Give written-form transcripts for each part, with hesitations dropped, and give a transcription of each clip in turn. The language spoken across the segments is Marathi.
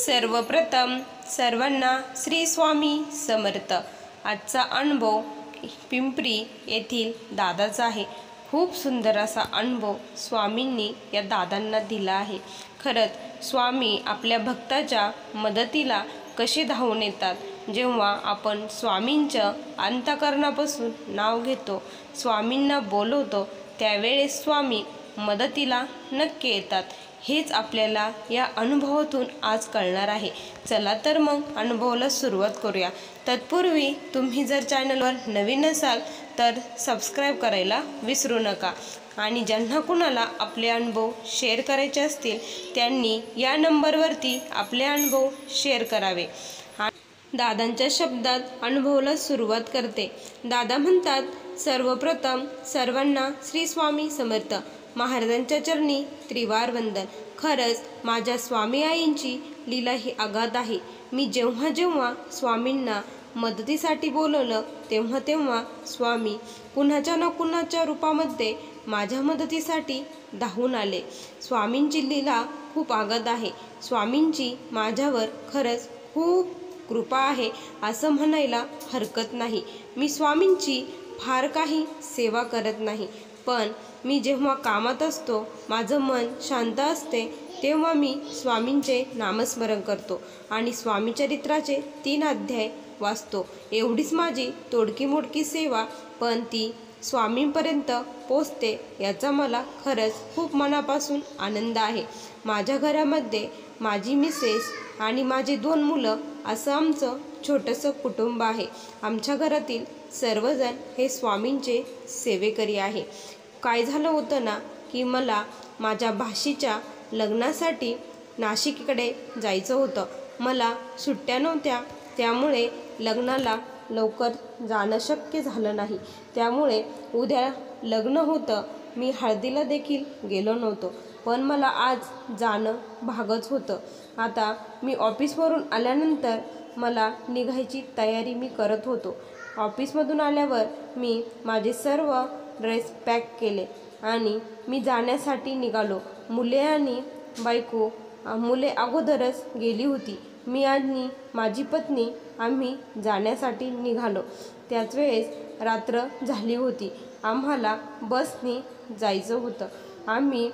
सर्वप्रथम सर्वांना श्री स्वामी समर्थ। आजचा अनुभव पिंपरी येथील दादाचा आहे। खूप सुंदर असा अनुभव स्वामींनी या दादांना दिला आहे। खरंच स्वामी आपल्या भक्ताच्या मदतीला कसे धावून येतात। जेव्हा आपण स्वामींचं अंतःकरणापासून नाव घेतो, स्वामींना बोलवतो, त्यावेळेस स्वामी मदतीला नक्की येतात। हेच आपल्याला या अनुभवातून आज कळणार आहे। चला तर मग अनुभवाला सुरुवात करूया। तत्पूर्वी तुम्ही जर चॅनलवर नवीन असाल तर सबस्क्राईब करायला विसरू नका आणि ज्यांना कुणाला आपले अनुभव शेअर करायचे असतील त्यांनी या नंबरवरती आपले अनुभव शेअर करावे। दादांच्या शब्दात अनुभवाला सुरुवात करते। दादा म्हणतात, सर्वप्रथम सर्वांना श्री स्वामी समर्थ। महाराजांच्या चरणी त्रिवार वंदन। खरंच माझ्या स्वामी आईंची लीला ही अगाध आहे। मी जेव्हा जेव्हा स्वामींना मदतीसाठी बोलवलं तेव्हा तेव्हा स्वामी कुणाच्या ना कुणाच्या रूपामध्ये माझ्या मदतीसाठी धावून आले। स्वामींची लीला खूप अगाध आहे। स्वामींची माझ्यावर खरंच खूप कृपा आहे असं म्हणायला हरकत नाही। मी स्वामींची फार काही सेवा करत नाही, पण मी जेव्हा कामात असतो, माझं मन शांत असते, तेव्हा मी स्वामींचे नामस्मरण करतो आणि स्वामी चरित्राचे 3 अध्याय वाचतो। एवढीच माझी तोडकी मोडकी सेवा, पण ती स्वामींपर्यंत पोचते याचा मला खरंच खूप मनापासून आनंद आहे। माझ्या घरामध्ये माझी मिसेस आणि माझी 2 मुलं असं आमचं छोटंसं कुटुंब आहे। आमच्या घरातील सर्वजण हे स्वामींचे सेवेकरी आहे। काय झालं होतं ना की मला माझ्या भाषीच्या लग्नासाठी नाशिककडे जायचं होतं। मला सुट्ट्या नव्हत्या, त्यामुळे लग्नाला लवकर जाणं शक्य झालं नाही। त्यामुळे उद्या लग्न होतं, मी हळदीला देखील गेलो नव्हतो, पण मला आज जाणं भागच होतं। आता मी ऑफिसवरून आल्यानंतर मला निघायची तयारी मी करत होतो। ऑफिसमधून आल्यावर मी माझे सर्व ड्रेस पॅक केले आणि मी जाण्यासाठी निघालो। मुले आणि बायको, मुले अगोदरच गेली होती। मी आणि माझी पत्नी आम्ही जाण्यासाठी निघालो। त्याच वेळेस रात्र झाली होती। आम्हाला बसने जायचं होतं। आम्ही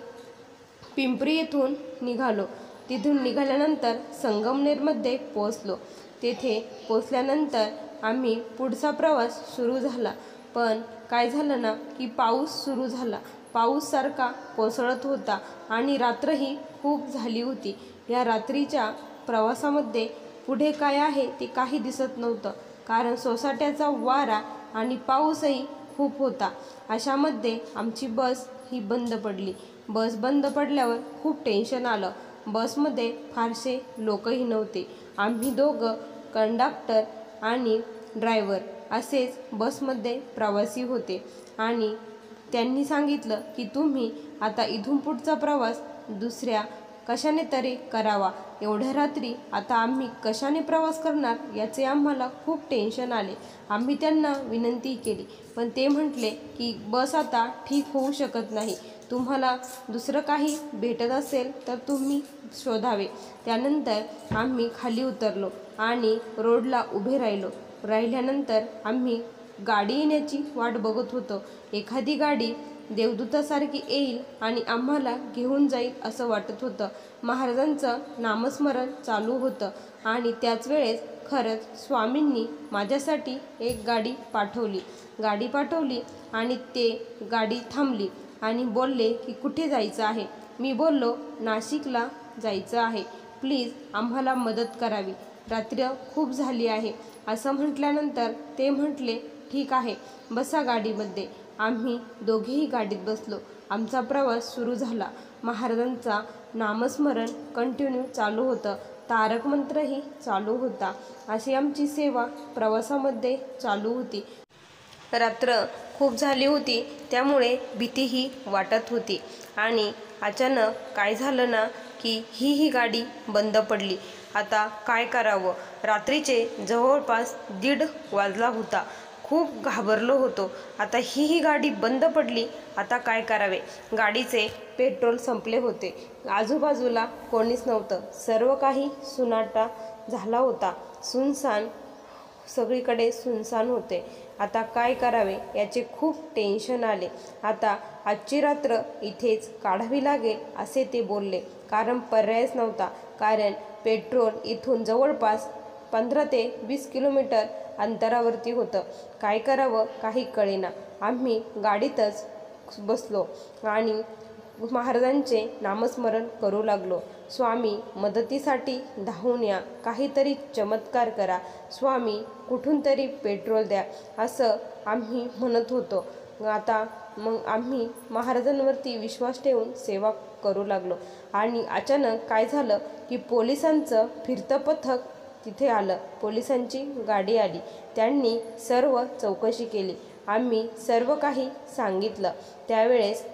पिंपरी येथून निघालो। तिथून निघाल्यानंतर संगमनेरमध्ये पोहोचलो। तेथे पोहोचल्यानंतर आम्ही पुढचा प्रवास सुरू झाला, पण काय झालं ना की पाऊस सुरू झाला। पाऊस सारखा कोसळत होता आणि रात्रही खूप झाली होती। या रात्रीच्या प्रवासामध्ये पुढे काय आहे ते काही दिसत नव्हतं, कारण सोसाट्याचा वारा आणि पाऊसही खूप होता। अशामध्ये आमची बस ही बंद पडली। बस बंद पडल्यावर खूप टेन्शन आलं। बसमध्ये फारसे लोकही नव्हते। आम्ही दोघं, कंडक्टर आणि ड्रायव्हर असेच बसमध्ये प्रवासी होते आणि त्यांनी सांगितलं की तुम्ही आता इथून पुढचा प्रवास दुसऱ्या कशाने तरी करावा। एवढ्या रात्री आता आम्ही कशाने प्रवास करणार याचे आम्हाला खूप टेन्शन आले। आम्ही त्यांना विनंती केली, पण ते म्हटले की बस आता ठीक होऊ शकत नाही, तुम्हाला दुसरं काही भेटत असेल तर तुम्ही शोधावे। त्यानंतर आम्ही खाली उतरलो आणि रोडला उभे राहिल्यानंतर आम्ही गाडी येण्याची वाट बघत होतो। एखादी गाडी देवदूतासारखी येईल आणि आम्हाला घेऊन जाईल असं वाटत होतं। महाराजांचं नामस्मरण चालू होतं आणि त्याच वेळेस खरंच स्वामींनी माझ्यासाठी एक गाडी पाठवली आणि ते गाडी थांबली आणि बोलले की कुठे जायचं आहे। मी बोललो, नाशिकला जायचं आहे, प्लीज आम्हाला मदत करावी, रात्र खूप झाली आहे असं म्हटल्यानंतर ते म्हटले, ठीक आहे, बसा गाडीमध्ये। आम्ही दोघेही गाडीत बसलो। आमचा प्रवास सुरू झाला। महाराजांचा नामस्मरण कंटिन्यू चालू होतं, तारक मंत्रही चालू होता। अशी आमची सेवा प्रवासामध्ये चालू होती। रात्र खूप झाली होती, त्यामुळे भीतीही वाटत होती आणि अचानक काय झालं ना की ही गाडी बंद पडली। आता काय करावं। रात्रीचे जवळपास 1:30 वाजला होता। खूप घाबरलो होतो. आता ही गाडी बंद पडली. आता काय करावे? गाडीचे पेट्रोल संपले होते. आजूबाजूला कोणीच नव्हतं. सर्व काही सुनाटा झाला होता. सुनसान, सगळीकडे सुनसान होते. आता काय करावे याचे खूप टेन्शन आले. आता आजची रात्र इथेच काढावी लागेल असे ते बोलले, कारण पर्यायच नव्हता. कारण पेट्रोल इथून जवळपास 15 ते 20 किलोमीटर अंतरावरती होतं. काय करावं काही कळेना. आम्ही गाडीतच बसलो आणि महाराजांचे नामस्मरण करू लागलो. स्वामी मदतीसाठी धावून या, काहीतरी चमत्कार करा, स्वामी कुठून तरी पेट्रोल द्या, असं आम्ही म्हणत होतो. आता मग आम्ही महाराजांवरती विश्वास ठेवून सेवा करू लागलो. आणि अचानक काय झालं की पोलिसांचं फिरतं पथक तिथे आलं. पोलिसांची गाडी आली. त्यांनी सर्व चौकशी केली. आम्ही सर्व काही सांगितलं. त्यावेळेस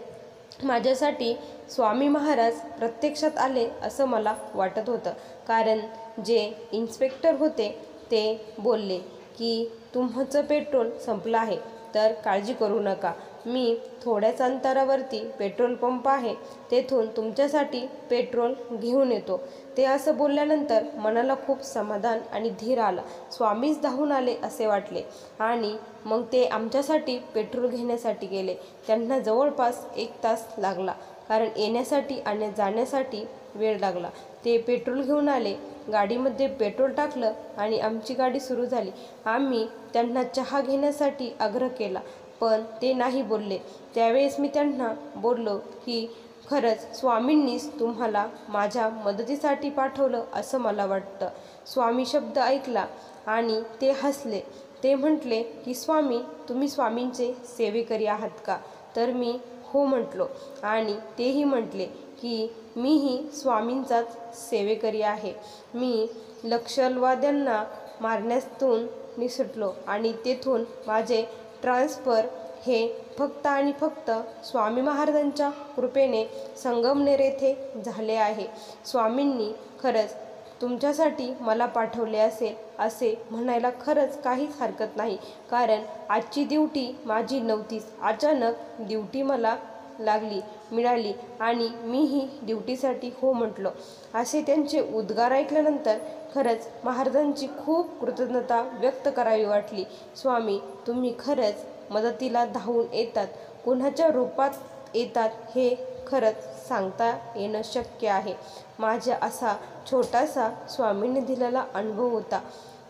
माझ्यासाठी स्वामी महाराज प्रत्यक्षात आले असं मला वाटत होतं. कारण जे इन्स्पेक्टर होते ते बोलले की तुमचं पेट्रोल संपलं आहे, तर काळजी करू नका. मी थोड्याच अंतरावरती पेट्रोल पंप आहे, तेथून तुमच्यासाठी पेट्रोल घेऊन येतो. ते असं बोलल्यानंतर मनाला खूप समाधान आणि धीर आला. स्वामीच धावून आले असे वाटले. आणि मग ते आमच्यासाठी पेट्रोल घेण्यासाठी गेले. त्यांना जवळपास 1 तास लागला, कारण येण्यासाठी आणि जाण्यासाठी वेळ लागला. ते पेट्रोल घेऊन आले, गाडीमध्ये पेट्रोल टाकलं आणि आमची गाडी सुरू झाली. आम्ही त्यांना चहा घेण्यासाठी आग्रह केला, पण ते नाही बोलले. त्यावेळेस मी त्यांना बोललो की खरंच स्वामींनीच तुम्हाला माझ्या मदतीसाठी पाठवलं असं मला वाटतं. स्वामी शब्द ऐकला आणि ते हसले. ते म्हटले की स्वामी, तुम्ही स्वामींचे सेवेकरी आहात का? तर मी हो म्हटलो. आणि तेही म्हटले की मीही स्वामींचाच सेवेकरी आहे. मी नक्षलवाद्यांना मारण्यातून निसटलो आणि तेथून माझे ट्रान्सफर हे फक्त आणि फक्त स्वामी महाराजांच्या कृपेने संगमनेर येथे झाले आहे. स्वामींनी खरंच तुमच्यासाठी मला पाठवले असेल असे म्हणायला खरंच काहीच हरकत नाही. कारण आजची ड्युटी माझी नव्हतीच. अचानक ड्युटी मला मिळाली आणि मीही ड्युटीसाठी हो म्हटलो. असे त्यांचे उद्गार ऐकल्यानंतर खरंच महाराजांची खूप कृतज्ञता व्यक्त करावी वाटली. स्वामी, तुम्ही खरंच मदतीला धावून येतात. कुणाच्या रूपात येतात हे खरंच सांगता येणं शक्य आहे. माझा असा छोटासा स्वामींनी दिलेला अनुभव होता.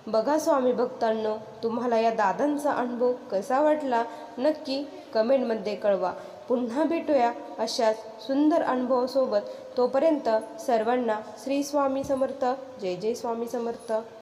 बघा स्वामी भक्तांनो, तुम्हाला या दादांचा अनुभव कसा वाटला नक्की कमेंटमध्ये कळवा. पुन्हा भेटूया अशाच सुंदर अनुभवासोबत. तोपर्यंत सर्वांना श्री स्वामी समर्थ. जय जय स्वामी समर्थ.